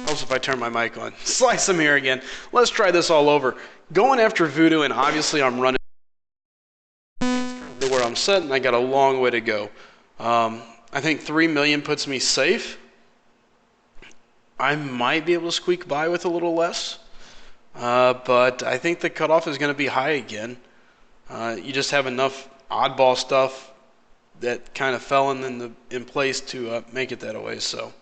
Helps if I turn my mic on. Slice him here again. Let's try this all over. Going after Voodoo, and obviously I'm running to where I'm set, and I got a long way to go. I think 3 million puts me safe. I might be able to squeak by with a little less, but I think the cutoff is going to be high again. You just have enough oddball stuff that kind of fell in place to make it that way. So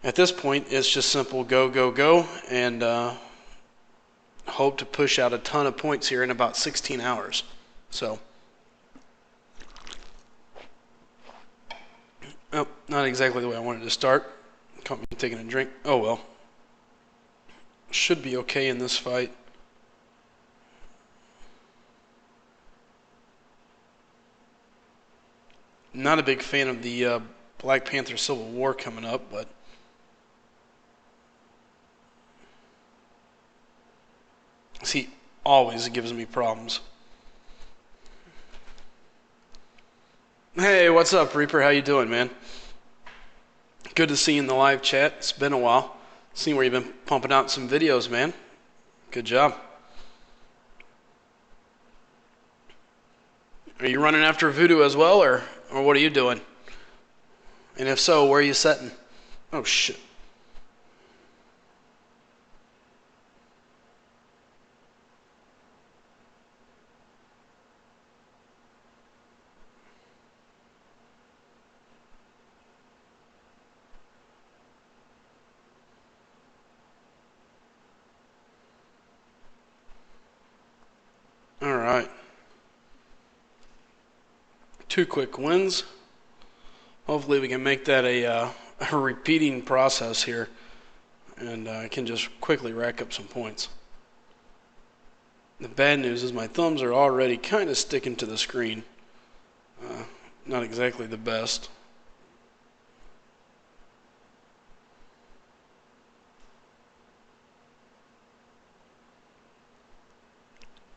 at this point, it's just simple go, go, go, and hope to push out a ton of points here in about 16 hours. So, oh, not exactly the way I wanted to start. Caught me taking a drink. Oh well. Should be okay in this fight. Not a big fan of the Black Panther Civil War coming up, but see, always gives me problems. Hey, what's up, Reaper? How you doing, man? Good to see you in the live chat. It's been a while. Seen where you've been pumping out some videos, man. Good job. Are you running after Voodoo as well, or what are you doing? And if so, where are you setting? Oh, shit. All right. 2 quick wins. Hopefully we can make that a repeating process here, and I can just quickly rack up some points. The bad news is my thumbs are already kind of sticking to the screen. Not exactly the best.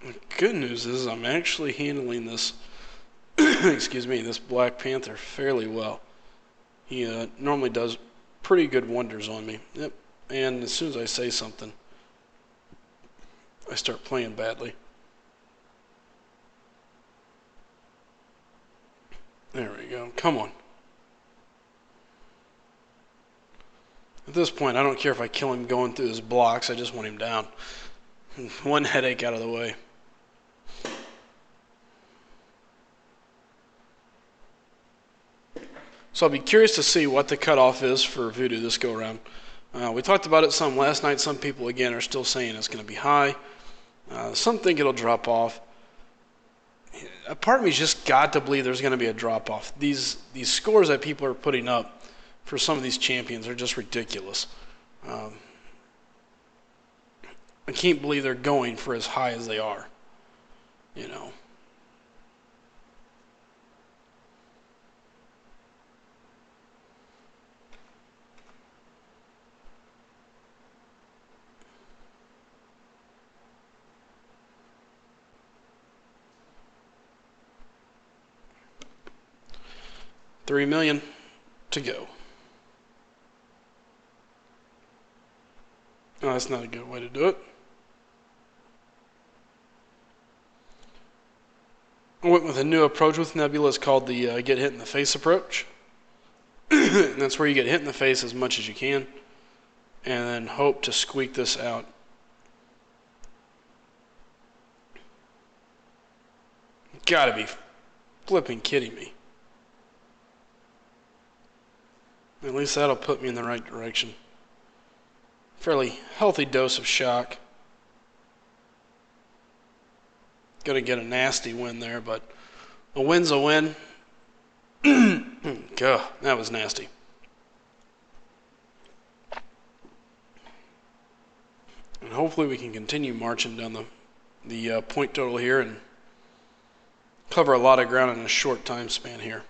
The good news is I'm actually handling this excuse me, this Black Panther fairly well. He normally does pretty good wonders on me. Yep. And as soon as I say something, I start playing badly. There we go. Come on. At this point, I don't care if I kill him going through his blocks. I just want him down. One headache out of the way. So I'll be curious to see what the cutoff is for Voodoo this go around. We talked about it some last night. Some people, again, are still saying it's going to be high. Some think it'll drop off. A part of me's just got to believe there's going to be a drop off. These scores that people are putting up for some of these champions are just ridiculous. I can't believe they're going for as high as they are. You know. $3 million to go. Oh, that's not a good way to do it. I went with a new approach with Nebula. It's called the get hit in the face approach. And that's where you get hit in the face as much as you can, and then hope to squeak this out. Gotta be flipping kidding me. At least that'll put me in the right direction. Fairly healthy dose of shock. Gonna get a nasty win there, but a win's a win. God, that was nasty. And hopefully we can continue marching down the point total here and cover a lot of ground in a short time span here.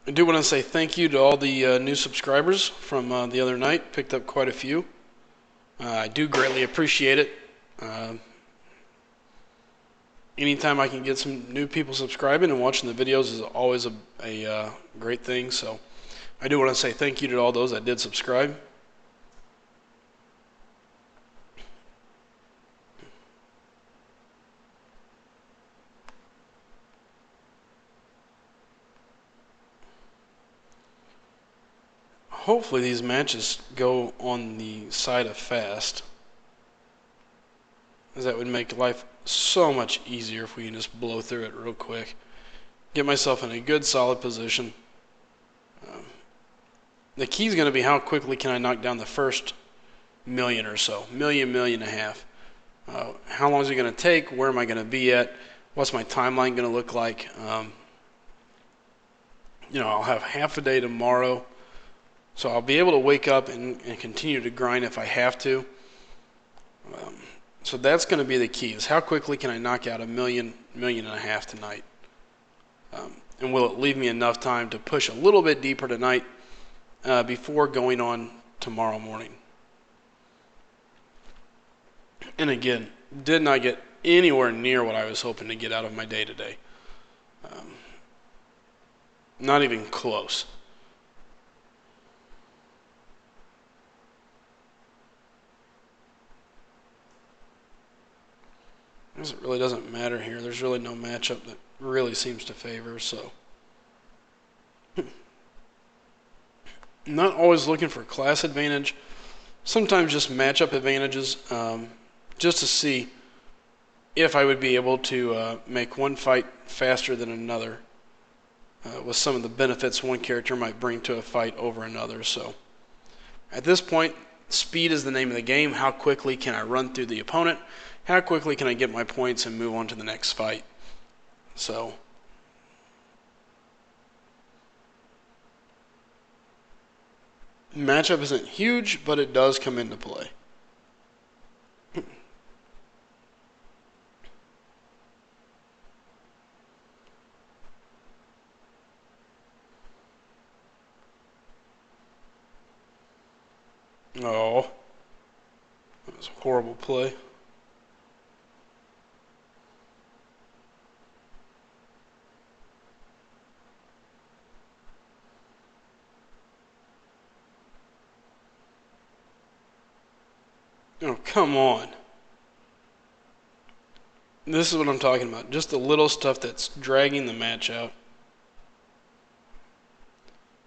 I do want to say thank you to all the new subscribers from the other night. Picked up quite a few. I do greatly appreciate it. anytime I can get some new people subscribing and watching the videos is always a great thing. So I do want to say thank you to all those that did subscribe. Hopefully these matches go on the side of fast, as that would make life so much easier if we can just blow through it real quick. Get myself in a good solid position. The key is going to be how quickly can I knock down the first million or so, million and a half. How long is it going to take? Where am I going to be at? What's my timeline going to look like? I'll have half a day tomorrow, so I'll be able to wake up and continue to grind if I have to. So that's going to be the key, is how quickly can I knock out a million and a half tonight? And will it leave me enough time to push a little bit deeper tonight before going on tomorrow morning? And again, did not get anywhere near what I was hoping to get out of my day today. Not even close. It really doesn't matter here. There's really no matchup that really seems to favor, so. Not always looking for class advantage. Sometimes just matchup advantages, just to see if I would be able to make one fight faster than another, with some of the benefits one character might bring to a fight over another. So at this point, speed is the name of the game. How quickly can I run through the opponent? How quickly can I get my points and move on to the next fight? So matchup isn't huge, but it does come into play. Oh, that was a horrible play. Oh, come on. This is what I'm talking about. Just the little stuff that's dragging the match out.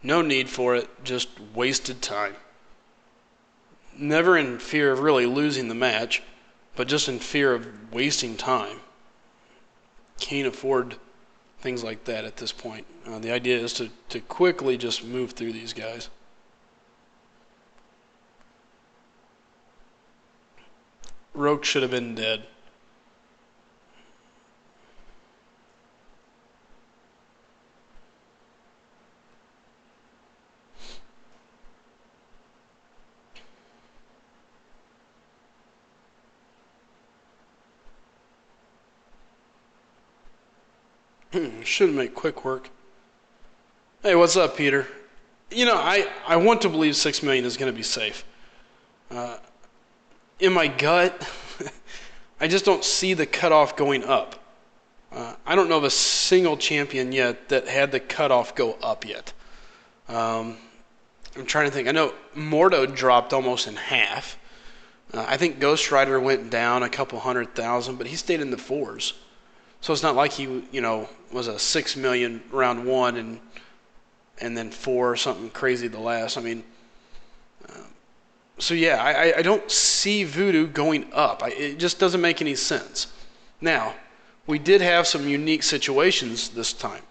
No need for it, just wasted time. Never in fear of really losing the match, but just in fear of wasting time. Can't afford things like that at this point. The idea is to quickly just move through these guys. Roke should have been dead. Should make quick work. Hey, what's up, Peter? I want to believe 6 million is going to be safe. In my gut, I just don't see the cutoff going up. I don't know of a single champion yet that had the cutoff go up yet. I'm trying to think. I know Mordo dropped almost in half. I think Ghost Rider went down a couple 100,000, but he stayed in the fours. So it's not like he, was a 6 million round one and then 4 or something crazy the last. I mean, so yeah, I don't see Voodoo going up. It just doesn't make any sense. Now, we did have some unique situations this time.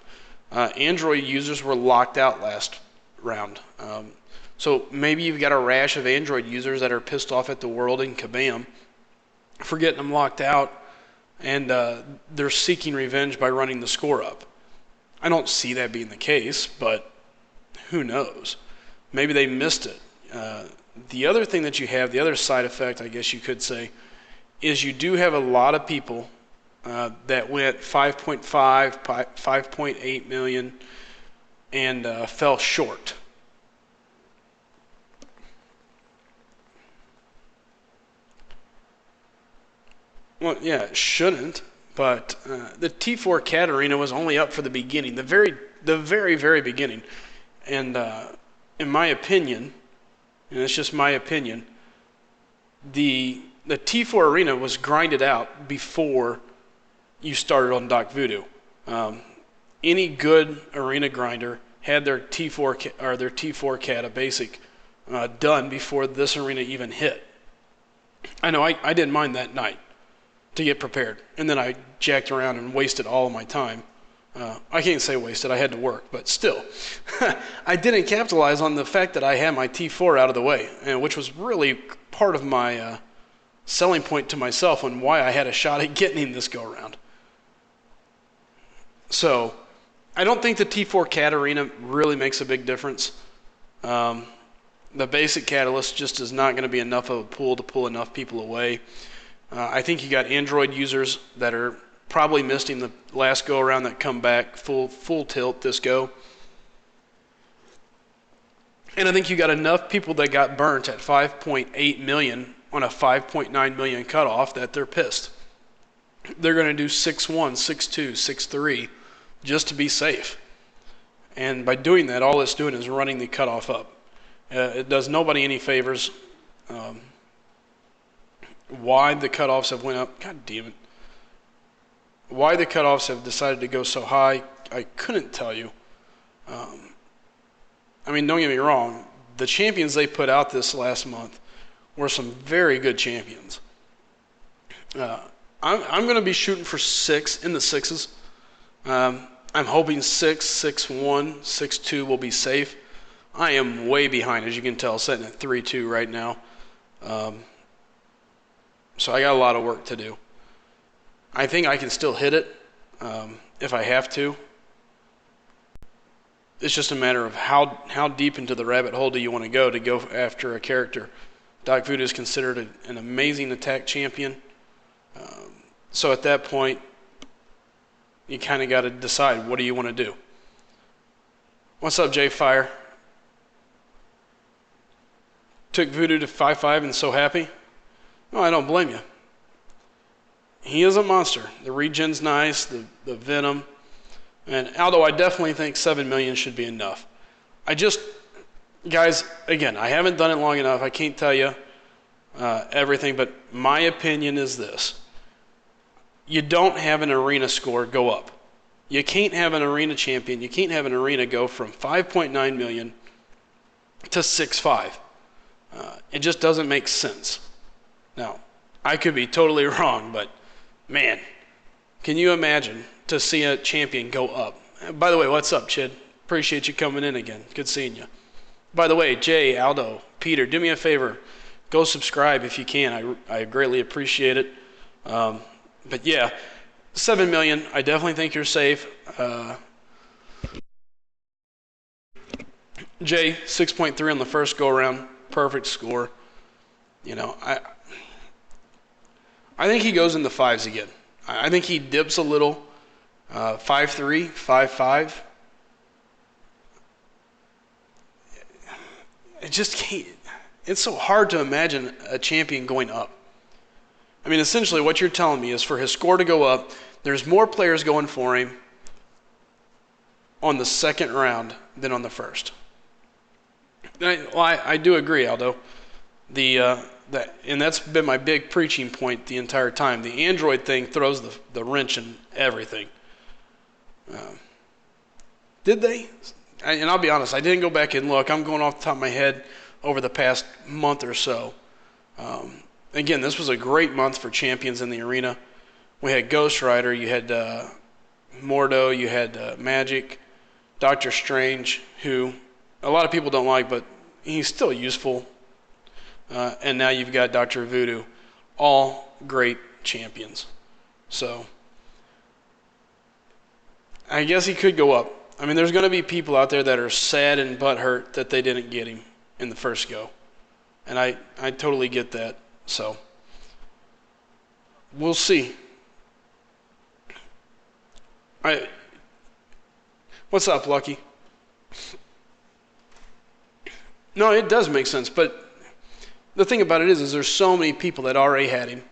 Android users were locked out last round. So maybe you've got a rash of Android users that are pissed off at the world in Kabam for getting them locked out, and they're seeking revenge by running the score up. I don't see that being the case, but who knows? Maybe they missed it. The other thing that you have, the other side effect, I guess you could say, is you do have a lot of people that went 5.5, 5.8 million and fell short. Well, yeah, it shouldn't, But the T4 Cat Arena was only up for the beginning, the very beginning. And in my opinion, and it's just my opinion, the T4 Arena was grinded out before you started on Doc Voodoo. Any good arena grinder had their T4 Cata basic done before this arena even hit. I know I didn't mind that night to get prepared, and then I jacked around and wasted all of my time. I can't say wasted, I had to work, but still. I didn't capitalize on the fact that I had my T4 out of the way, which was really part of my selling point to myself on why I had a shot at getting in this go-around. So, I don't think the T4 Cat Arena really makes a big difference. The basic Catalyst just is not going to be enough of a pool to pull enough people away. I think you got Android users that are probably missing the last go-around that come back full tilt this go. And I think you got enough people that got burnt at 5.8 million on a 5.9 million cutoff that they're pissed. They're going to do 6-1, 6-2, 6-3 just to be safe. And by doing that, all it's doing is running the cutoff up. It does nobody any favors. Why the cutoffs have went up, God damn it. Why the cutoffs have decided to go so high, I couldn't tell you. I mean, don't get me wrong. The champions they put out this last month were some very good champions. I'm going to be shooting for 6 in the 6s. I'm hoping 6, 6-1, 6-2 will be safe. I am way behind, as you can tell, sitting at 3-2 right now. So I got a lot of work to do. I think I can still hit it if I have to. It's just a matter of how deep into the rabbit hole do you want to go after a character. Doc Voodoo is considered an amazing attack champion. So at that point, you kind of got to decide, what do you want to do? What's up, Jay Fire? Took Voodoo to 5-5 and so happy? No, I don't blame you. He is a monster. The regen's nice, the venom. And Aldo, I definitely think 7 million should be enough. Guys, again, I haven't done it long enough. I can't tell you everything, but my opinion is this. You don't have an arena score go up. You can't have an arena champion. You can't have an arena go from 5.9 million to 6.5. It just doesn't make sense. Now, I could be totally wrong, but man, can you imagine to see a champion go up? By the way, what's up, Chid? Appreciate you coming in again. Good seeing you. By the way, Jay, Aldo, Peter, do me a favor. Go subscribe if you can. I greatly appreciate it. But yeah, 7 million, I definitely think you're safe. Jay, 6.3 on the first go-around. Perfect score. You know, I think he goes in the 5s again. I think he dips a little. 5-3, 5-5. It just can't. It's so hard to imagine a champion going up. I mean, essentially what you're telling me is for his score to go up, there's more players going for him on the second round than on the first. I do agree, Aldo. And that's been my big preaching point the entire time. The Android thing throws the wrench in everything. Did they? And I'll be honest, I didn't go back and look. I'm going off the top of my head over the past month or so. Again, this was a great month for champions in the arena. We had Ghost Rider, you had Mordo, you had Magic, Doctor Strange, who a lot of people don't like, but he's still useful. And now you've got Dr. Voodoo. All great champions. So, I guess he could go up. I mean, there's going to be people out there that are sad and butthurt that they didn't get him in the first go. And I totally get that. So, we'll see. What's up, Lucky? No, it does make sense, but the thing about it is there's so many people that already had him.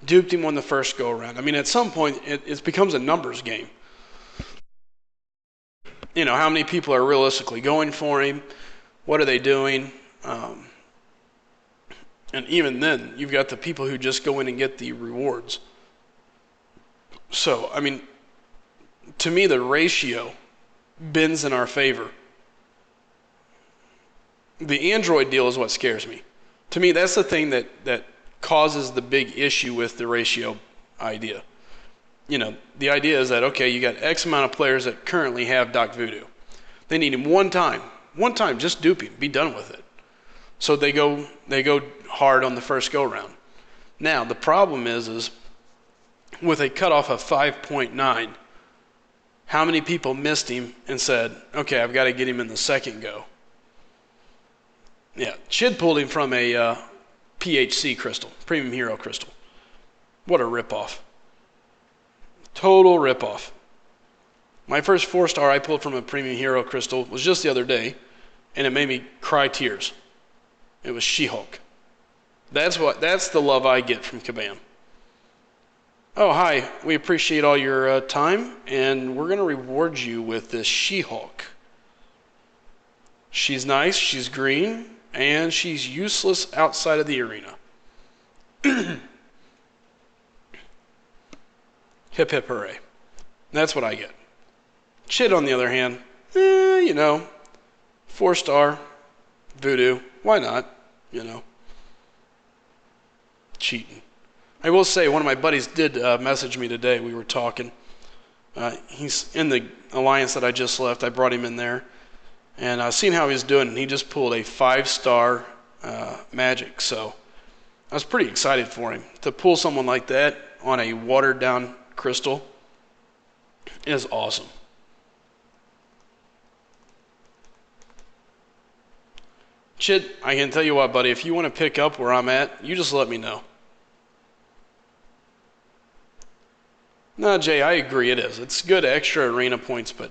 Duped him on the first go around. I mean, at some point, it becomes a numbers game. You know, how many people are realistically going for him? What are they doing? And even then, you've got the people who just go in and get the rewards. So, I mean, to me, the ratio bends in our favor. The Android deal is what scares me. To me, that's the thing that causes the big issue with the ratio idea. You know, the idea is that, okay, you got X amount of players that currently have Doc Voodoo. They need him one time, just dupe him, be done with it. So they go hard on the first go round. Now, the problem is with a cutoff of 5.9, how many people missed him and said, okay, I've got to get him in the second go? Yeah, Chid pulled him from a PHC crystal, Premium Hero crystal. What a ripoff. Total ripoff. My first 4-star I pulled from a Premium Hero crystal was just the other day, and it made me cry tears. It was She-Hulk. That's the love I get from Kabam. Oh, hi. We appreciate all your time, and we're going to reward you with this She-Hulk. She's nice, she's green, and she's useless outside of the arena. Hip hip hooray. That's what I get. Chid, on the other hand, you know, 4-star, Voodoo, why not, you know. Cheating. I will say, one of my buddies did message me today. We were talking. He's in the alliance that I just left. I brought him in there. And I seen how he's doing, and he just pulled a 5-star magic. So I was pretty excited for him. To pull someone like that on a watered-down crystal is awesome. Chid, I can tell you what, buddy, if you want to pick up where I'm at, you just let me know. No, Jay, I agree it is. It's good extra arena points, but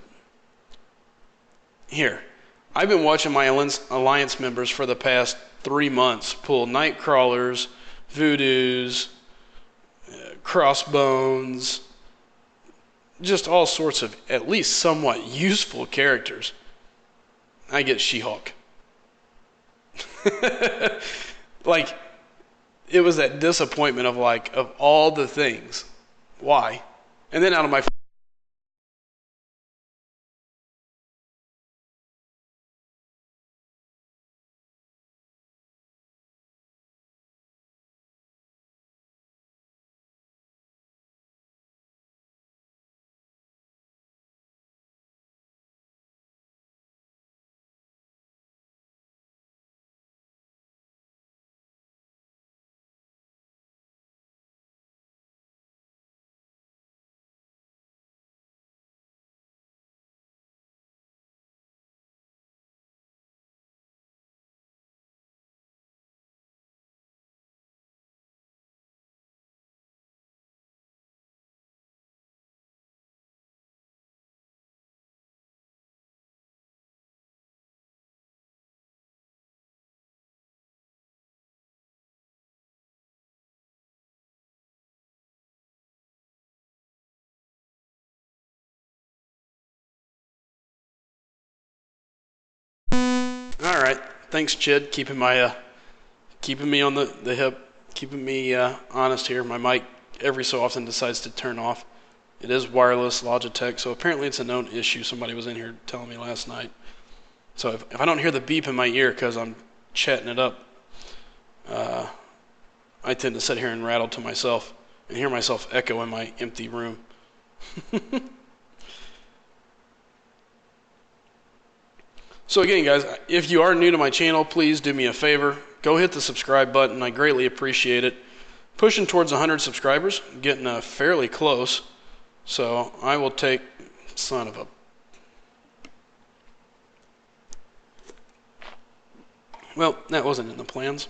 here, I've been watching my alliance members for the past 3 months pull Nightcrawlers, Voodoos, Crossbones, just all sorts of at least somewhat useful characters. I get She-Hulk. Like, it was that disappointment of like, of all the things, why? And then out of my All right. Thanks, Chid. Keeping me on the hip, keeping me honest here. My mic every so often decides to turn off. It is wireless Logitech, so apparently it's a known issue. Somebody was in here telling me last night. So if I don't hear the beep in my ear because I'm chatting it up, I tend to sit here and rattle to myself and hear myself echo in my empty room. So again, guys, if you are new to my channel, please do me a favor. Go hit the subscribe button. I greatly appreciate it. Pushing towards 100 subscribers, getting fairly close. So I will take, son of a... Well, that wasn't in the plans.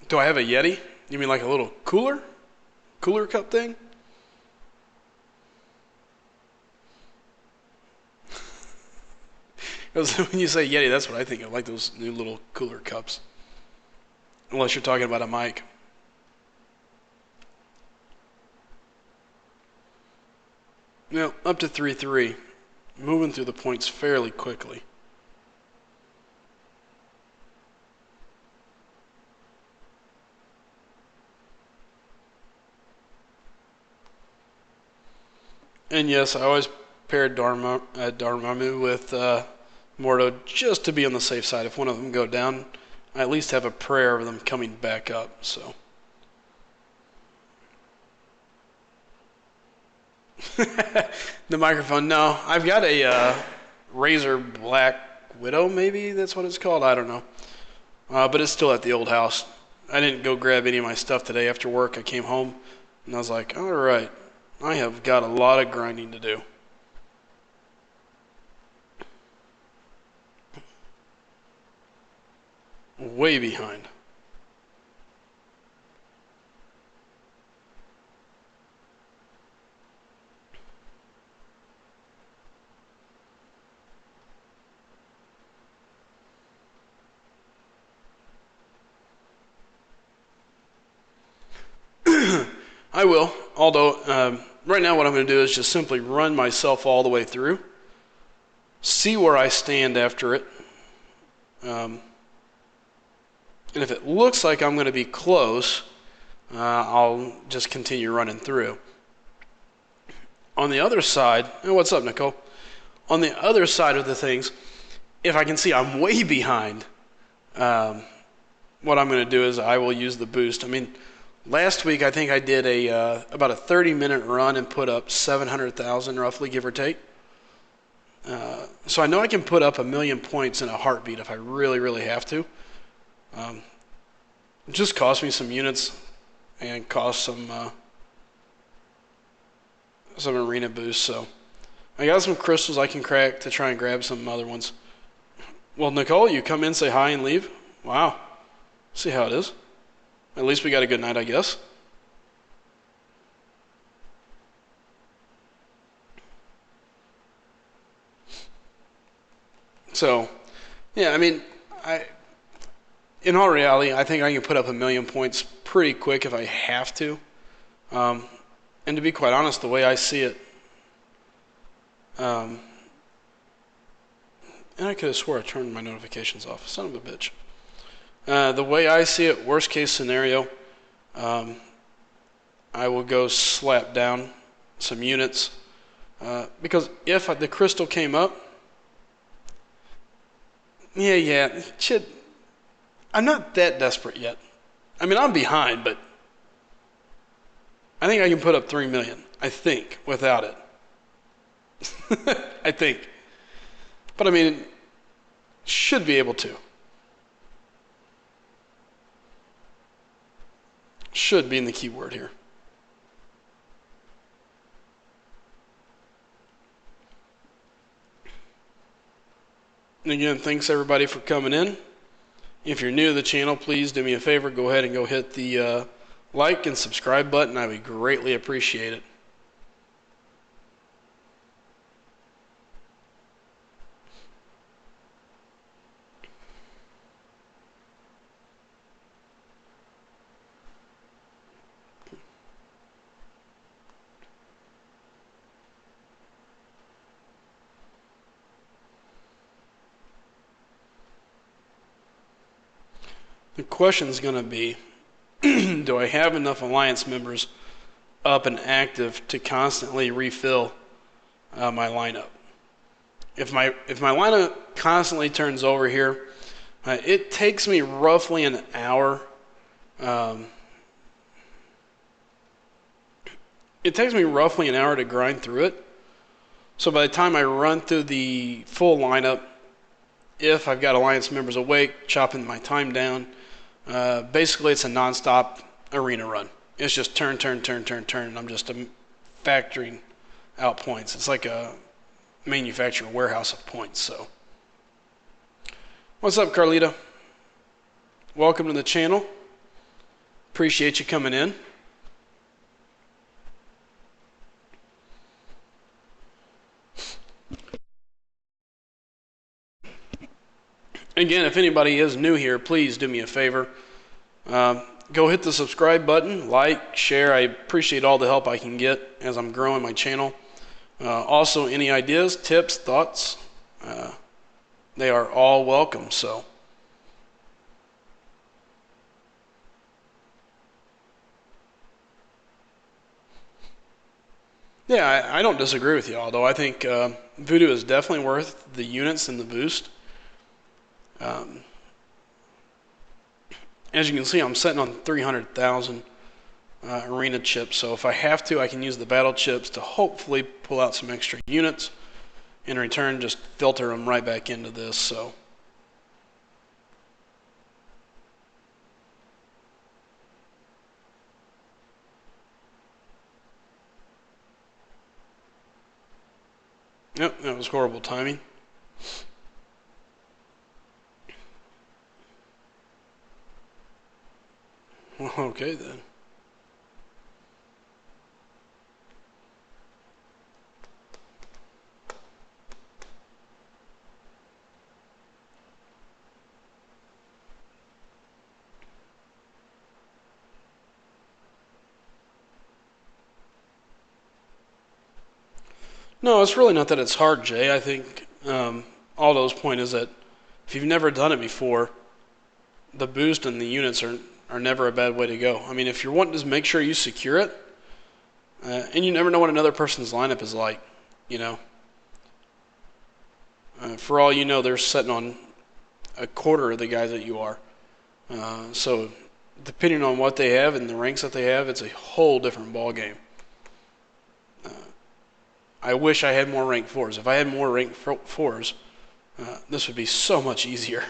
Do I have a Yeti? You mean like a little cooler? Cooler cup thing? When you say Yeti, that's what I think of, like those new little cooler cups. Unless you're talking about a mic. Now, up to 3-3. Moving through the points fairly quickly. And yes, I always paired Dormammu with Mordo just to be on the safe side. If one of them go down, I at least have a prayer of them coming back up. So the microphone, no. I've got a Razor Black Widow, maybe that's what it's called. I don't know. But it's still at the old house. I didn't go grab any of my stuff today after work. I came home and I was like, all right, I have got a lot of grinding to do. Way behind. I will, although right now what I'm going to do is just simply run myself all the way through, see where I stand after it, and if it looks like I'm going to be close, I'll just continue running through. On the other side, what's up, Nicole? On the other side of the things, if I can see I'm way behind, what I'm going to do is I will use the boost. I mean, last week I think I did about a 30-minute run and put up 700,000 roughly, give or take. So I know I can put up 1,000,000 points in a heartbeat if I really, really have to. It just cost me some units and cost some arena boosts. So I got some crystals I can crack to try and grab some other ones. Well, Nicole, you come in, say hi, and leave? Wow. See how it is. At least we got a good night, I guess. So, yeah, I mean, in all reality, I think I can put up 1,000,000 points pretty quick if I have to. And to be quite honest, the way I see it, and I could have swore I turned my notifications off. Son of a bitch. The way I see it, worst case scenario, I will go slap down some units. Because if the crystal came up, shit, I'm not that desperate yet. I mean, I'm behind, but I think I can put up 3 million. I think, without it. I think. But I mean, should be able to. Should being the key word here. And again, thanks everybody for coming in. If you're new to the channel, please do me a favor, go ahead and go hit the like and subscribe button. I would greatly appreciate it. The question is going to be, do I have enough Alliance members up and active to constantly refill my lineup? If my lineup constantly turns over here, it takes me roughly an hour. It takes me roughly an hour to grind through it. So by the time I run through the full lineup, if I've got Alliance members awake, chopping my time down, basically it's a non-stop arena run. It's just turn, and I'm just factoring out points. It's like a manufacturer warehouse of points. So, what's up, Carlita? Welcome to the channel. Appreciate you coming in. again, if anybody is new here, please do me a favor. Go hit the subscribe button, like, share. I appreciate all the help I can get as I'm growing my channel. Also, any ideas, tips, thoughts, they are all welcome. So, yeah, I don't disagree with you, although I think Voodoo is definitely worth the units and the boost. As you can see, I'm sitting on 300,000 arena chips, so if I have to, I can use the battle chips to hopefully pull out some extra units. In return, just filter them right back into this. So, yep, that was horrible timing. Okay then. No, it's really not that it's hard, Jay. I think Aldo's point is that if you've never done it before, the boost and the units are never a bad way to go. I mean, if you're wanting to make sure you secure it, and you never know what another person's lineup is like, you know. For all you know, they're sitting on a quarter of the guys that you are. So depending on what they have and the ranks that they have, it's a whole different ball game. I wish I had more rank 4s. If I had more rank 4s, this would be so much easier.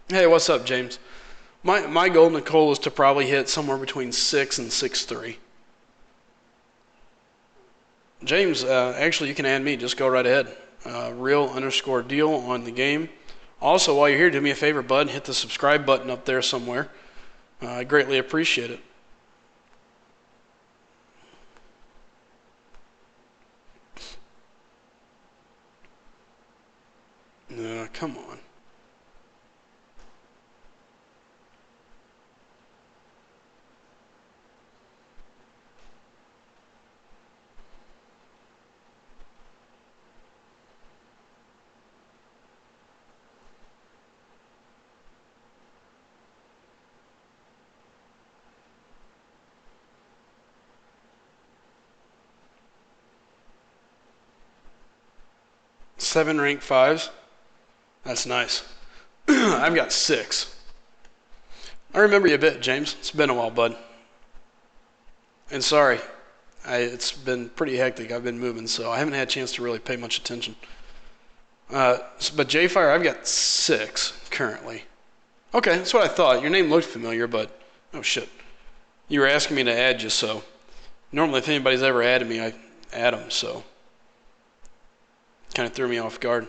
Hey, what's up, James? My goal, Nicole, is to probably hit somewhere between 6 and 6'3". James, actually, you can add me. Just go right ahead. Real_deal on the game. Also, while you're here, do me a favor, bud. Hit the subscribe button up there somewhere. I greatly appreciate it. Come on. Seven rank 5s. That's nice. I've got 6. I remember you a bit, James. It's been a while, bud. And sorry, it's been pretty hectic. I've been moving, so I haven't had a chance to really pay much attention. But J-Fire, I've got 6 currently. Okay, that's what I thought. Your name looked familiar, but oh shit. You were asking me to add you, so normally if anybody's ever added me, I add them, so kind of threw me off guard.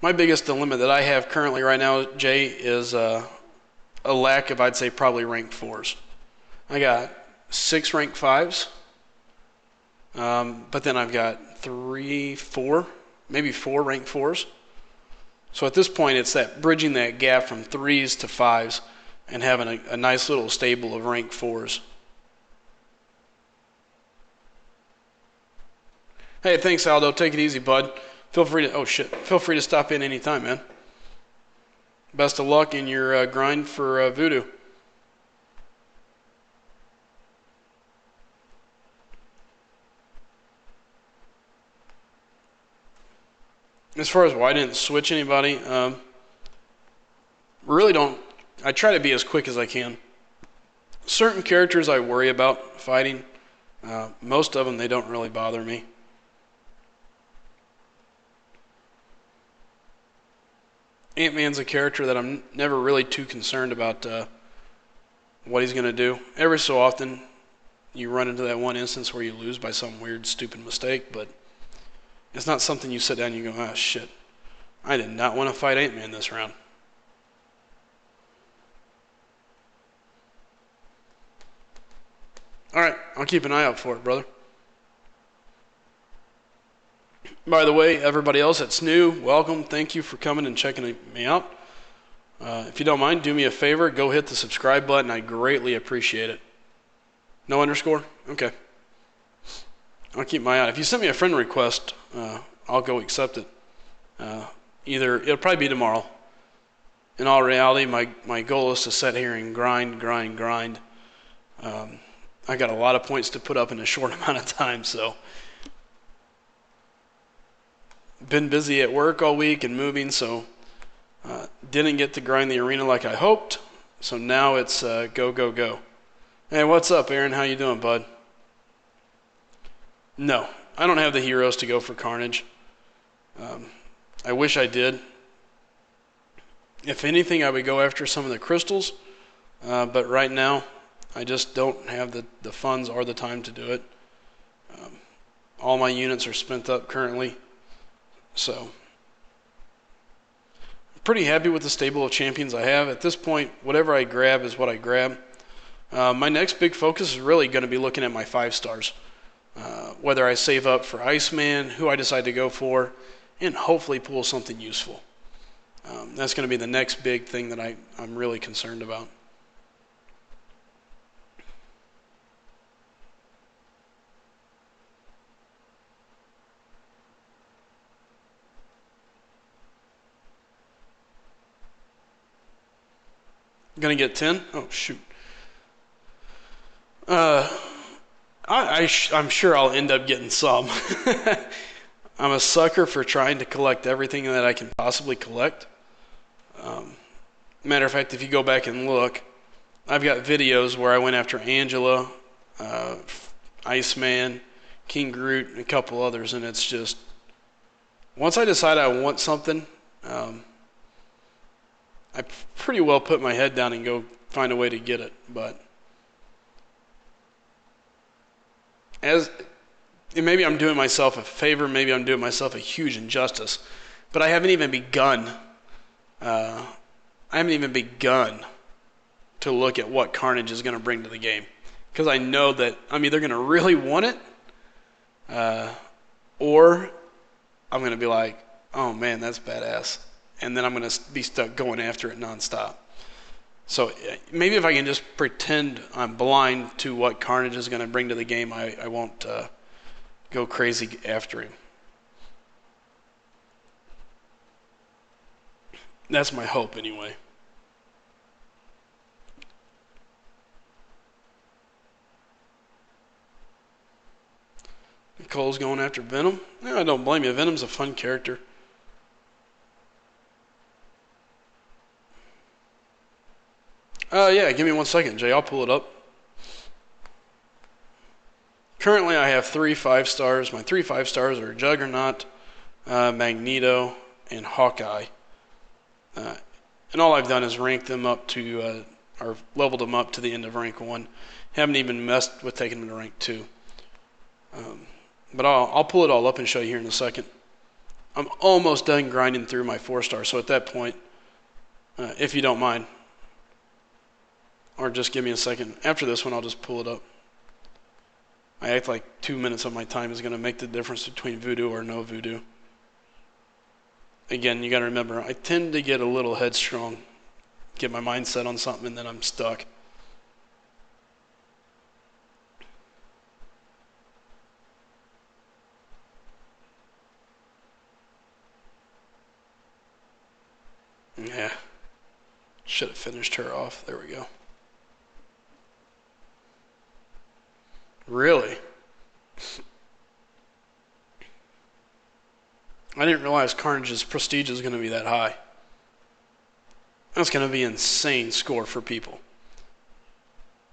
My biggest dilemma that I have currently right now, Jay, is a lack of, I'd say, probably rank 4s. I got 6 rank 5s, but then I've got 3, 4, maybe 4 rank 4s. So at this point, it's that bridging that gap from 3s to 5s and having a nice little stable of rank 4s. Hey, thanks, Aldo. Take it easy, bud. Feel free to stop in anytime, man. Best of luck in your grind for Voodoo. As far as why I didn't switch anybody, really don't. I try to be as quick as I can. Certain characters I worry about fighting. Most of them, they don't really bother me. Ant-Man's a character that I'm never really too concerned about what he's going to do. Every so often, you run into that one instance where you lose by some weird, stupid mistake, but it's not something you sit down and you go, ah, shit. I did not want to fight Ant-Man this round. Alright, I'll keep an eye out for it, brother. By the way, everybody else that's new, welcome. Thank you for coming and checking me out. If you don't mind, do me a favor. Go hit the subscribe button. I greatly appreciate it. No underscore? Okay. I'll keep my eye out. If you send me a friend request, I'll go accept it. It'll probably be tomorrow. In all reality, my goal is to sit here and grind. I got a lot of points to put up in a short amount of time, so been busy at work all week and moving, so didn't get to grind the arena like I hoped. So now it's go. Hey, what's up, Aaron? How you doing, bud? No, I don't have the heroes to go for Carnage. I wish I did. If anything, I would go after some of the crystals, but right now I just don't have the funds or the time to do it. All my units are spent up currently, so I'm pretty happy with the stable of champions I have. At this point, whatever I grab is what I grab. My next big focus is really going to be looking at my 5 stars. Whether I save up for Iceman, who I decide to go for, and hopefully pull something useful. That's going to be the next big thing that I'm really concerned about. Gonna get 10? Oh, shoot. I'm sure I'll end up getting some. I'm a sucker for trying to collect everything that I can possibly collect. Matter of fact, if you go back and look, I've got videos where I went after Angela, Iceman, King Groot, and a couple others, and it's just, once I decide I want something, I pretty well put my head down and go find a way to get it. But maybe I'm doing myself a favor, maybe I'm doing myself a huge injustice, but I haven't even begun. To look at what Carnage is going to bring to the game, because I know that I'm either going to really want it, or I'm going to be like, oh man, that's badass, and then I'm going to be stuck going after it nonstop. So maybe if I can just pretend I'm blind to what Carnage is going to bring to the game, I won't go crazy after him. That's my hope anyway. Nicole's going after Venom. No, I don't blame you. Venom's a fun character. Yeah, give me 1 second, Jay. I'll pull it up. Currently, I have 3 5 stars. My 3 5 stars are Juggernaut, Magneto, and Hawkeye. And all I've done is rank them up to, or leveled them up to the end of rank 1. Haven't even messed with taking them to rank 2. But I'll pull it all up and show you here in a second. I'm almost done grinding through my 4 stars, so at that point, if you don't mind, or just give me a second. After this one, I'll just pull it up. I act like 2 minutes of my time is going to make the difference between voodoo or no voodoo. Again, you got to remember, I tend to get a little headstrong, get my mind set on something, and then I'm stuck. Yeah. Should have finished her off. There we go. Really? I didn't realize Carnage's prestige is going to be that high. That's going to be an insane score for people.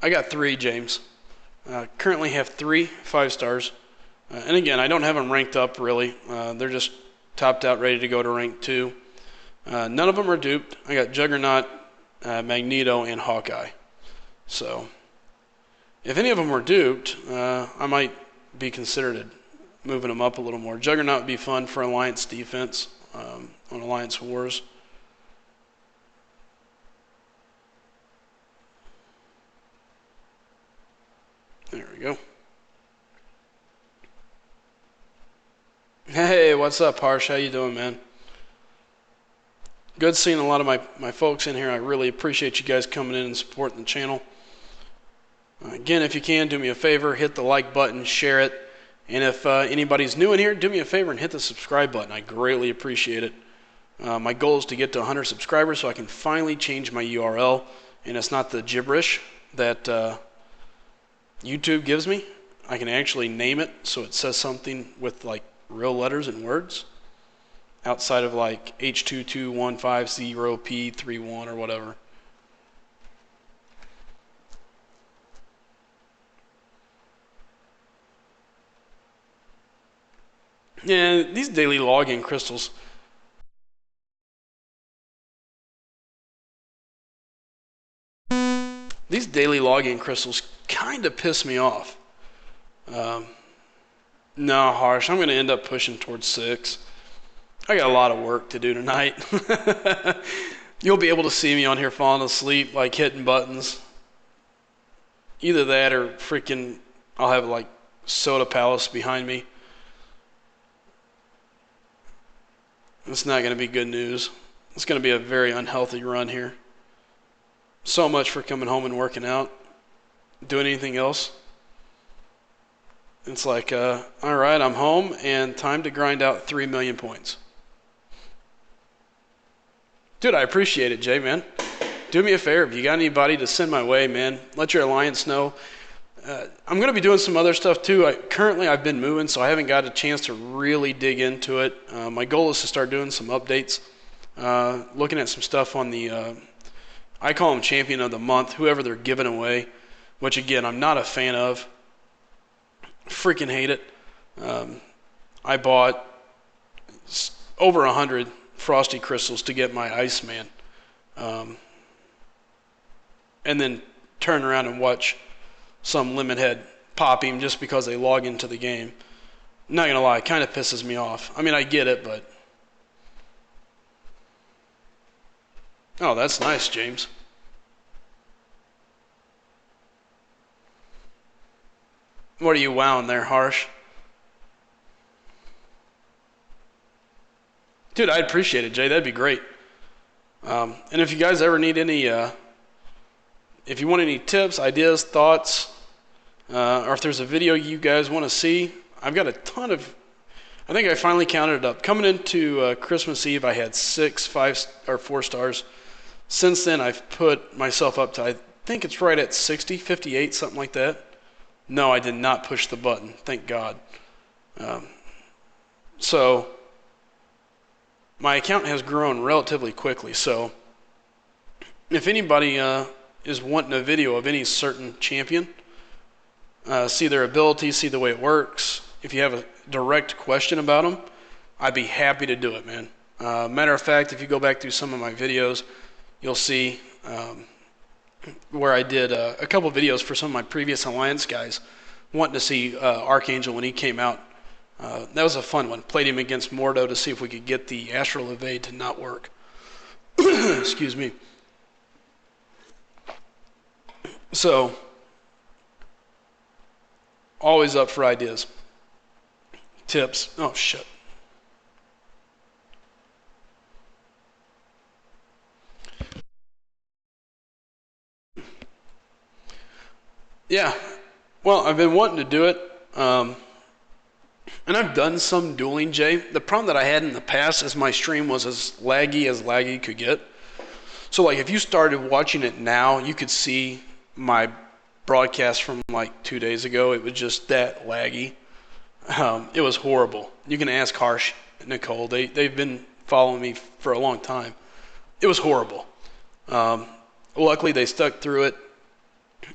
I got 3, James. Currently have 3 5 stars. And again, I don't have them ranked up really. They're just topped out, ready to go to rank 2. None of them are duped. I got Juggernaut, Magneto, and Hawkeye. So, if any of them were duped, I might be considered moving them up a little more. Juggernaut would be fun for Alliance defense on Alliance Wars. There we go. Hey, what's up, Harsh? How you doing, man? Good seeing a lot of my folks in here. I really appreciate you guys coming in and supporting the channel. Again, if you can, do me a favor, hit the like button, share it. And if anybody's new in here, do me a favor and hit the subscribe button. I greatly appreciate it. My goal is to get to 100 subscribers so I can finally change my URL. And it's not the gibberish that YouTube gives me. I can actually name it so it says something with like real letters and words outside of like H22150P31 or whatever. Yeah, these daily login crystals. These daily login crystals kind of piss me off. Um, no, Harsh, I'm going to end up pushing towards 6. I got a lot of work to do tonight. You'll be able to see me on here falling asleep, like hitting buttons. Either that or freaking I'll have like Soda Palace behind me. It's not going to be good news. It's going to be a very unhealthy run here. So much for coming home and working out. Doing anything else? It's like, all right, I'm home and time to grind out 3 million points. Dude, I appreciate it, Jay, man. Do me a favor. If you got anybody to send my way, man, let your alliance know. I'm going to be doing some other stuff too. Currently, I've been moving, so I haven't got a chance to really dig into it. My goal is to start doing some updates, looking at some stuff on the, I call them Champion of the Month, whoever they're giving away, which again, I'm not a fan of. Freaking hate it. I bought over 100 Frosty Crystals to get my Iceman, and then turn around and watch some limit head pop him just because they log into the game. Not gonna lie, it kind of pisses me off. I mean, I get it, but oh, that's nice, James. What are you wowing there, Harsh? Dude, I'd appreciate it, Jay. That'd be great. And if you guys ever need any, if you want any tips, ideas, thoughts, or if there's a video you guys want to see, I've got a ton of, I think I finally counted it up. Coming into Christmas Eve, I had 6, 5, or 4 stars. Since then, I've put myself up to, I think it's right at 60, 58, something like that. No, I did not push the button, thank God. So my account has grown relatively quickly, so if anybody is wanting a video of any certain champion, see their ability, see the way it works, if you have a direct question about them, I'd be happy to do it, man. Matter of fact, if you go back through some of my videos, you'll see where I did a couple videos for some of my previous Alliance guys wanting to see Archangel when he came out. That was a fun one. Played him against Mordo to see if we could get the Astral Evade to not work. Excuse me. So, always up for ideas. Tips. Oh, shit. Yeah. Well, I've been wanting to do it. And I've done some dueling, Jay. The problem that I had in the past is my stream was as laggy could get. So like if you started watching it now, you could see my broadcast from like 2 days ago. It was just that laggy. It was horrible. You can ask Harsh and Nicole. They've been following me for a long time. It was horrible. Luckily they stuck through it.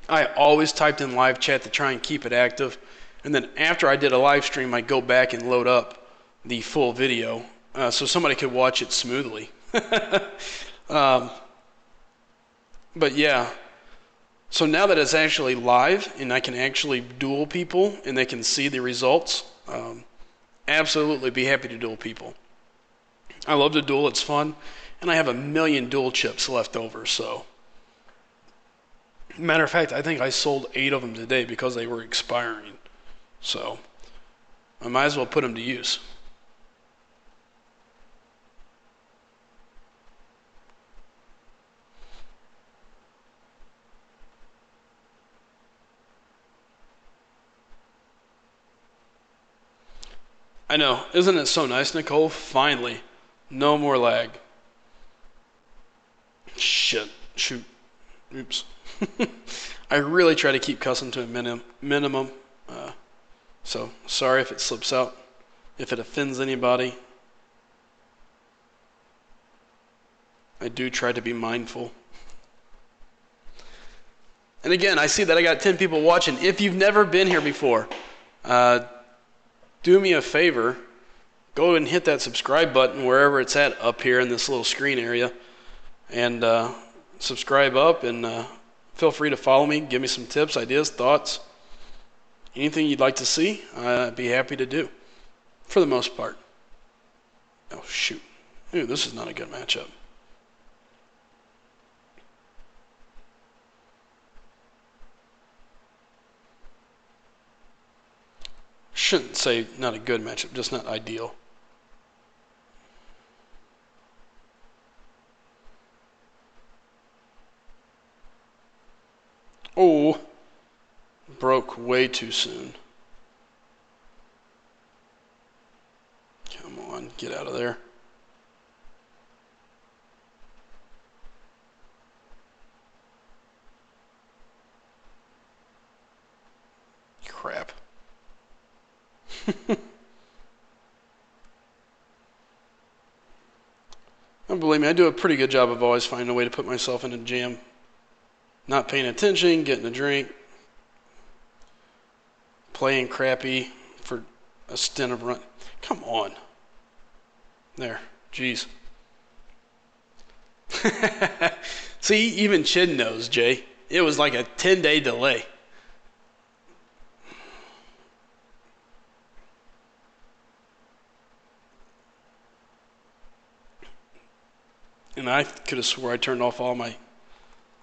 I always typed in live chat to try and keep it active. And then after I did a live stream, I'd go back and load up the full video so somebody could watch it smoothly. But yeah, so now that it's actually live and I can actually duel people and they can see the results, absolutely be happy to duel people. I love to duel, it's fun, and I have 1 million duel chips left over, so. Matter of fact, I think I sold 8 of them today because they were expiring. So, I might as well put them to use. I know. Isn't it so nice, Nicole? Finally. No more lag. Shit. Shoot. Oops. I really try to keep cussing to a minimum. So sorry if it slips out. If it offends anybody. I do try to be mindful. And again, I see that I got 10 people watching. If you've never been here before, do me a favor. Go and hit that subscribe button wherever it's at up here in this little screen area. And subscribe up and feel free to follow me. Give me some tips, ideas, thoughts. Anything you'd like to see, I'd be happy to do. For the most part. Oh, shoot. Ooh, this is not a good matchup. Shouldn't say not a good matchup, just not ideal. Oh, broke way too soon. Come on, get out of there. Crap. Don't believe me, I do a pretty good job of always finding a way to put myself in a jam. Not paying attention, getting a drink, playing crappy for a stint of run. Come on. There. Jeez. See, even Chin knows, Jay. It was like a 10-day delay. And I could have swore I turned off all my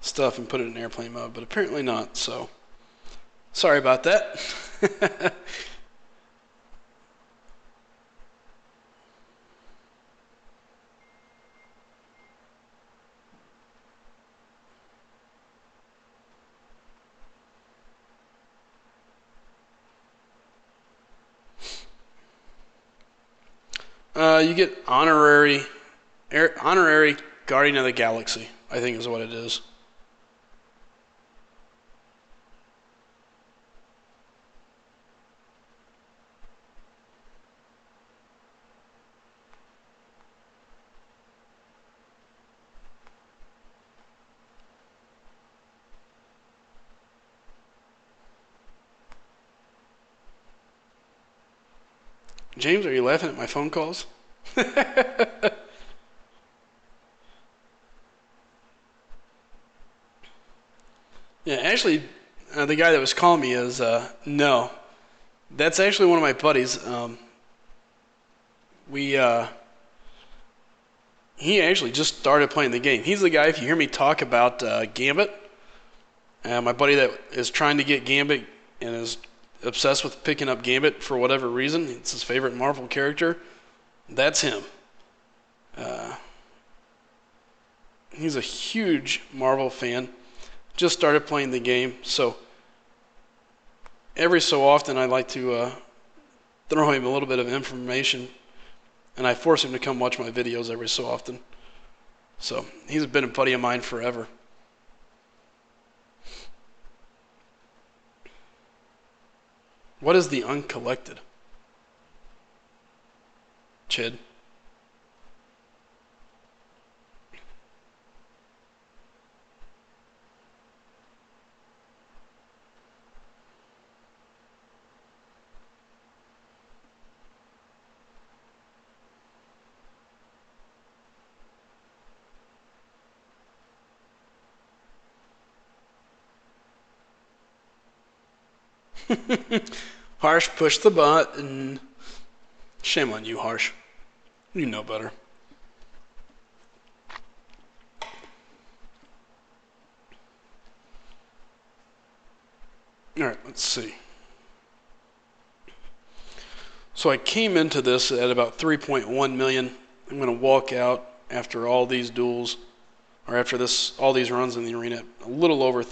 stuff and put it in airplane mode, but apparently not, so sorry about that. You get honorary Guardian of the Galaxy, I think is what it is. James, are you laughing at my phone calls? Yeah, actually, the guy that was calling me is, no. That's actually one of my buddies. He actually just started playing the game. He's the guy, if you hear me talk about Gambit, my buddy that is trying to get Gambit and is obsessed with picking up Gambit for whatever reason. It's his favorite Marvel character. That's him. He's a huge Marvel fan. Just started playing the game, so every so often I like to throw him a little bit of information, and I force him to come watch my videos every so often. So he's been a buddy of mine forever. What is the uncollected? Chid. Harsh, push the button. Shame on you, Harsh. You know better. Alright, let's see. So I came into this at about 3.1 million. I'm going to walk out after all these duels, or after all these runs in the arena, a little over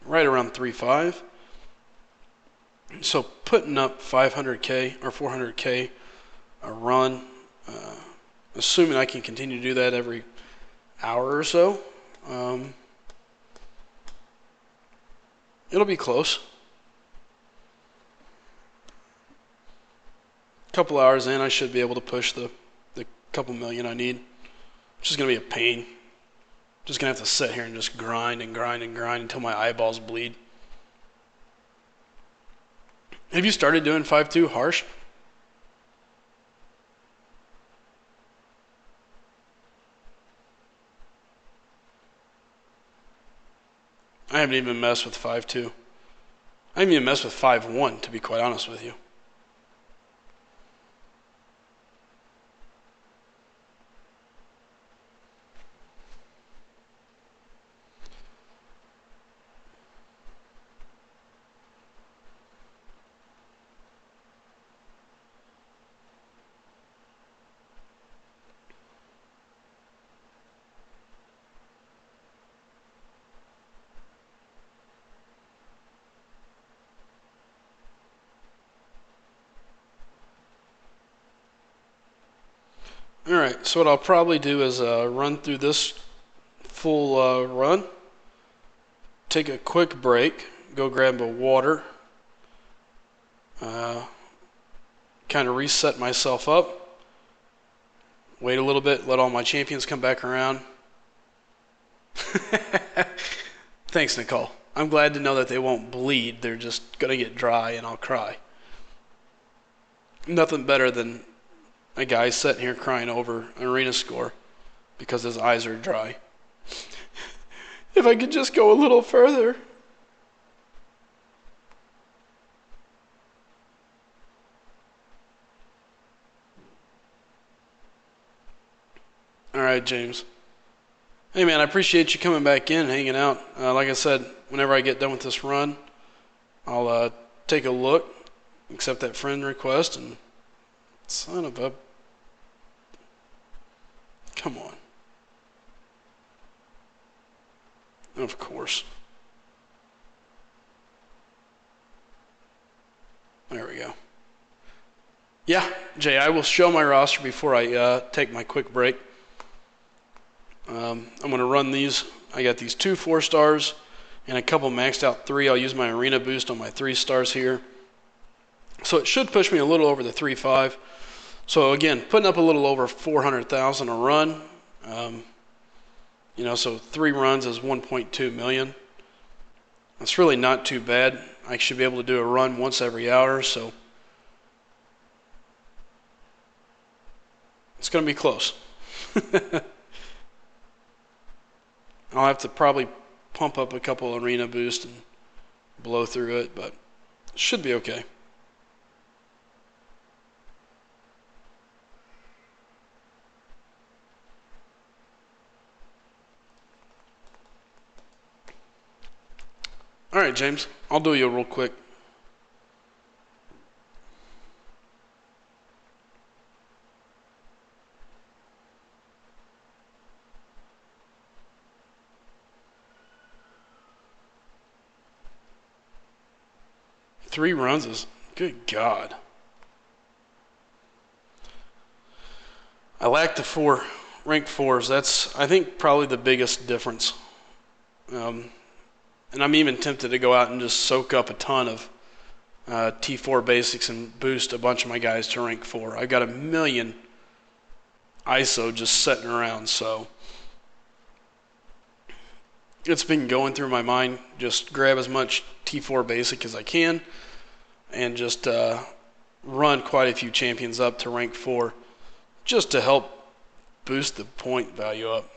right around 3.5. So putting up 500K or 400K a run, uh, assuming I can continue to do that every hour or so. Um, It'll be close. A couple hours in, I should be able to push the couple million I need. It's just going to be a pain. Just going to have to sit here and just grind and grind and grind until my eyeballs bleed. Have you started doing 5-2 harsh? I haven't even messed with 5-2. I haven't even messed with 5-1, to be quite honest with you. Alright, so what I'll probably do is run through this full run, take a quick break, go grab a water, uh, kind of reset myself up, wait a little bit, let all my champions come back around. Thanks, Nicole. I'm glad to know that they won't bleed. They're just going to get dry and I'll cry. Nothing better than a guy sitting here crying over an arena score because his eyes are dry. If I could just go a little further. All right, James. Hey, man, I appreciate you coming back in and hanging out. Like I said, whenever I get done with this run, I'll take a look, accept that friend request, and son of a... Come on. Of course. There we go. Yeah, Jay, I will show my roster before I take my quick break. I'm going to run these. I got these 2 4-stars and a couple maxed out 3. I'll use my arena boost on my 3 stars here. So it should push me a little over the 3.5. So again, putting up a little over 400,000 a run. So 3 runs is 1.2 million. That's really not too bad. I should be able to do a run once every hour, so it's going to be close. I'll have to probably pump up a couple arena boosts and blow through it, but it should be okay. All right, James, I'll do you real quick. Three runs is, good God. I lack the 4 rank 4s. That's, I think, probably the biggest difference. And I'm even tempted to go out and just soak up a ton of T4 basics and boost a bunch of my guys to rank 4. I've got a million ISO just sitting around, so it's been going through my mind. Just grab as much T4 basic as I can and just run quite a few champions up to rank 4 just to help boost the point value up.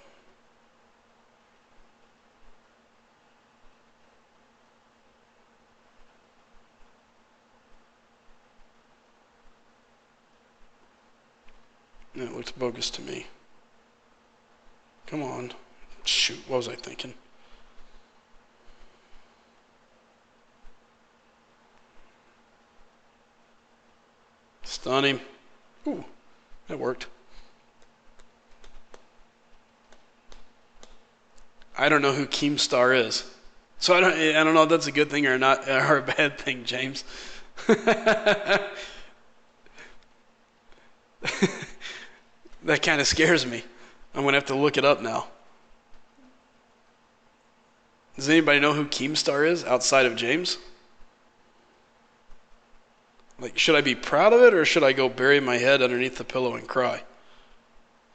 It looks bogus to me. Come on. Shoot, what was I thinking? Stun him. Ooh, that worked. I don't know who Keemstar is. So I don't know if that's a good thing or not, or a bad thing, James. That kind of scares me. I'm going to have to look it up now. Does anybody know who Keemstar is outside of James? Like, should I be proud of it, or should I go bury my head underneath the pillow and cry?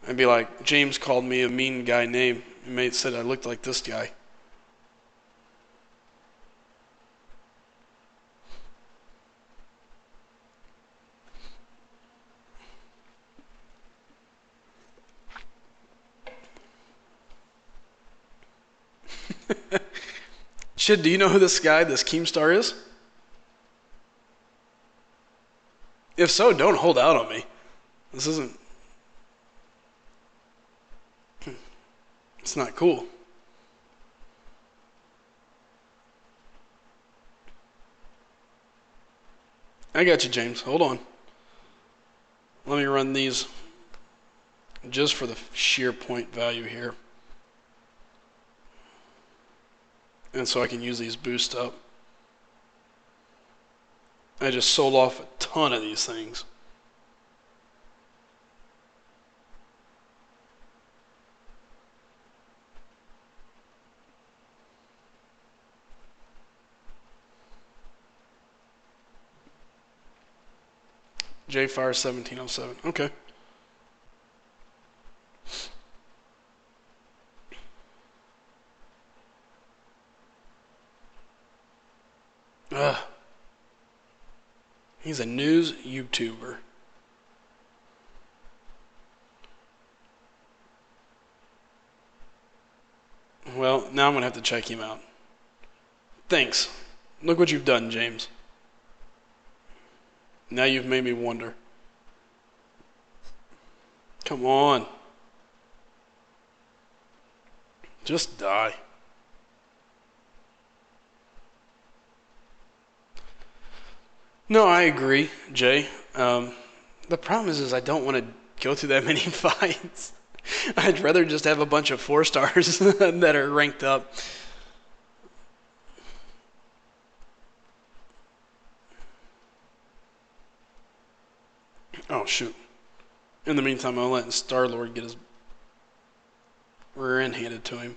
I'd be like, James called me a mean guy name. He may have said I looked like this guy. Shit, do you know who this guy, this Keemstar is? If so, don't hold out on me. This isn't... It's not cool. I got you, James. Hold on. Let me run these just for the sheer point value here. And so I can use these boost up. I just sold off a ton of these things. J-Fire 1707. Okay. Ugh. He's a news YouTuber. Well, now I'm going to have to check him out. Thanks. Look what you've done, James. Now you've made me wonder. Come on. Just die. No, I agree, Jay. The problem is I don't want to go through that many fights. I'd rather just have a bunch of 4 stars that are ranked up. Oh, shoot. In the meantime, I'm letting Star-Lord get his rear end handed to him.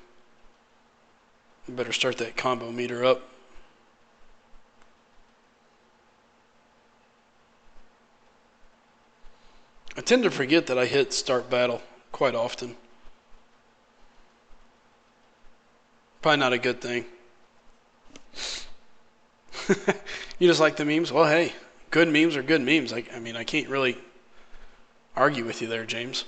You better start that combo meter up. I tend to forget that I hit start battle quite often. Probably not a good thing. You just like the memes? Well, hey, good memes are good memes. I mean, I can't really argue with you there, James.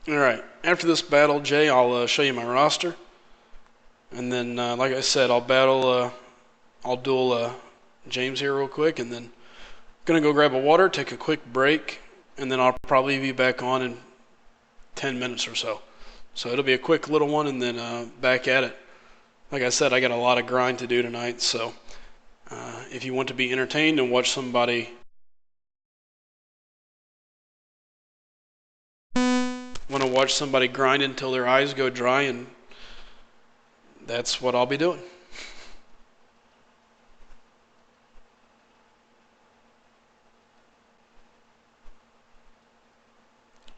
All right. After this battle, Jay, I'll show you my roster. And then, like I said, I'll duel James here real quick, and then gonna go grab a water, take a quick break, and then I'll probably be back on in 10 minutes or so. So it'll be a quick little one, and then back at it. Like I said, I got a lot of grind to do tonight, so if you want to be entertained and watch somebody grind until their eyes go dry, and that's what I'll be doing.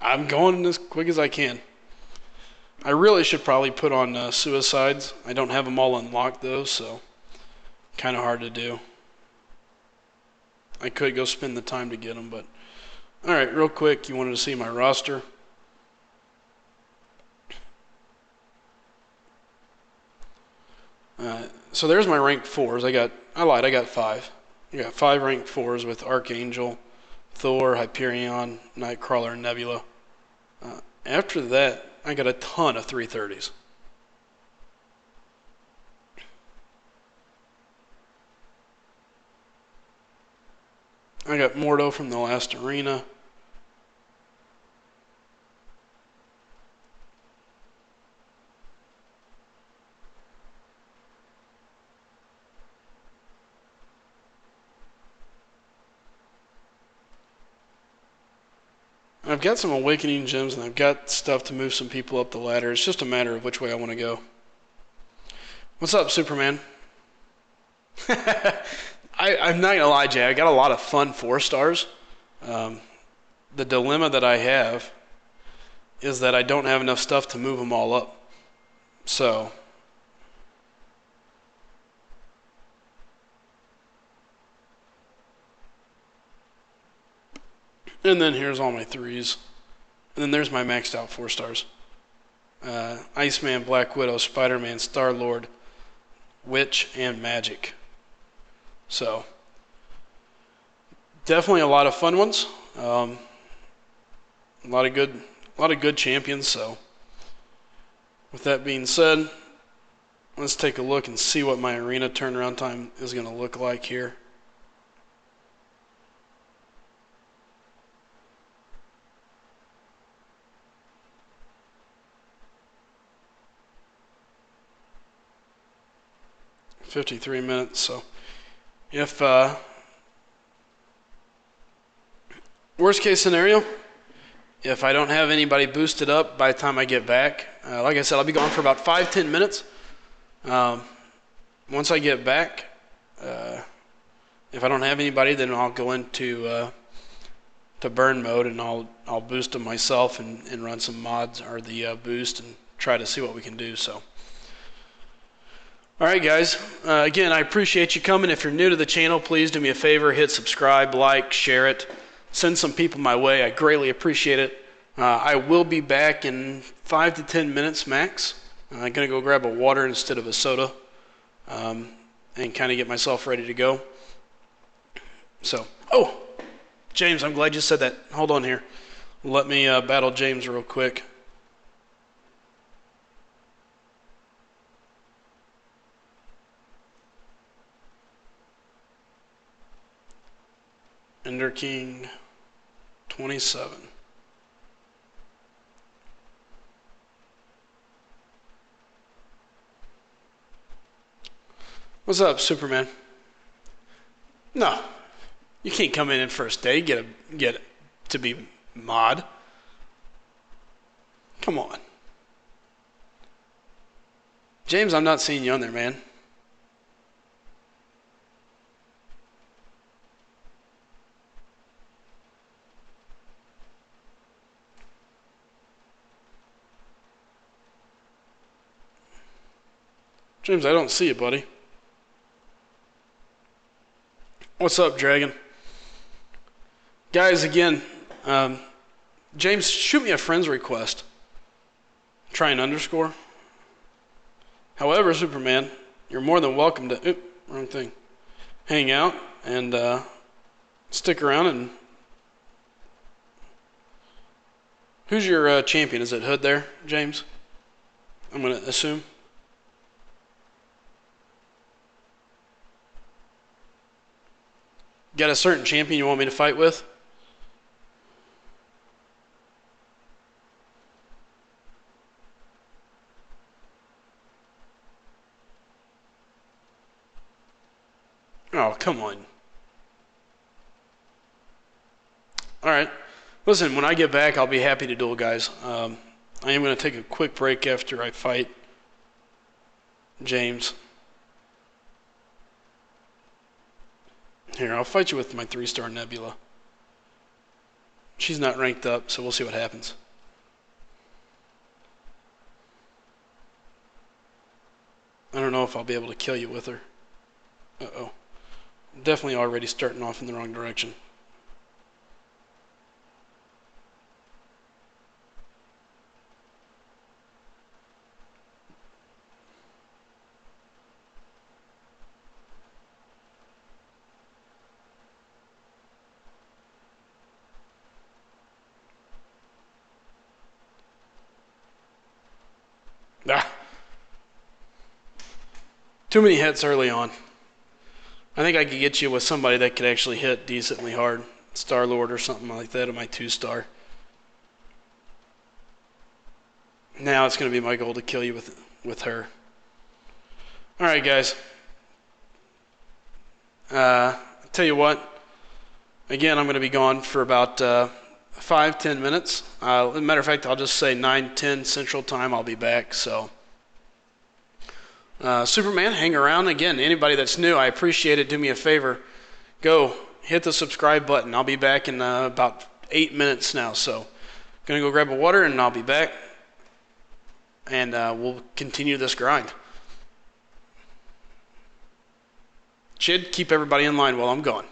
I'm going as quick as I can. I really should probably put on suicides. I don't have them all unlocked though, so kind of hard to do. I could go spend the time to get them, but all right, real quick, you wanted to see my roster. So there's my ranked 4s. I lied, I got 5. I got 5 ranked 4s with Archangel, Thor, Hyperion, Nightcrawler, and Nebula. After that, I got a ton of 330s. I got Mordo from the last arena. I've got some awakening gems, and I've got stuff to move some people up the ladder. It's just a matter of which way I want to go. What's up, Superman? I'm not gonna lie, Jay. I got a lot of fun 4 stars. The dilemma that I have is that I don't have enough stuff to move them all up. So, and then here's all my 3s. And then there's my maxed out 4 stars. Iceman, Black Widow, Spider-Man, Star-Lord, Witch, and Magic. So, definitely a lot of fun ones. A lot of good champions. So, with that being said, let's take a look and see what my arena turnaround time is going to look like here. $53 minutes. So, if worst case scenario, if I don't have anybody boosted up by the time I get back, like I said, I'll be gone for about 5-10 minutes. Once I get back, if I don't have anybody, then I'll go into to burn mode, and I'll boost them myself and run some mods or the boost and try to see what we can do. So, all right, guys. Again, I appreciate you coming. If you're new to the channel, please do me a favor, hit subscribe, like, share it, send some people my way. I greatly appreciate it. I will be back in 5 to 10 minutes max. I'm gonna go grab a water instead of a soda, and kind of get myself ready to go. So, oh, James, I'm glad you said that. Hold on here. Let me battle James real quick. Ender King 27. What's up, Superman? No, you can't come in first day, get to be mod. Come on. James, I'm not seeing you on there, man. James, I don't see you, buddy. What's up, Dragon? Guys, again, James, shoot me a friend's request. Try an underscore. However, Superman, you're more than welcome to, wrong thing, hang out and stick around. And who's your champion? Is it Hood there, James? I'm going to assume. Got a certain champion you want me to fight with? Oh, come on. Alright. Listen, when I get back, I'll be happy to duel, guys. I am going to take a quick break after I fight James. Here, I'll fight you with my 3-star Nebula. She's not ranked up, so we'll see what happens. I don't know if I'll be able to kill you with her. Uh-oh. Definitely already starting off in the wrong direction. Ah. Too many hits early on. I think I could get you with somebody that could actually hit decently hard. Star-Lord or something like that on my 2-star. Now it's going to be my goal to kill you with her. Alright, guys. Tell you what. Again, I'm going to be gone for about 5-10 minutes. As a matter of fact, I'll just say 9-10 Central Time. I'll be back. So, Superman, hang around. Again, anybody that's new, I appreciate it. Do me a favor. Go hit the subscribe button. I'll be back in about 8 minutes now. So, going to go grab a water and I'll be back. And we'll continue this grind. Chid, keep everybody in line while I'm gone.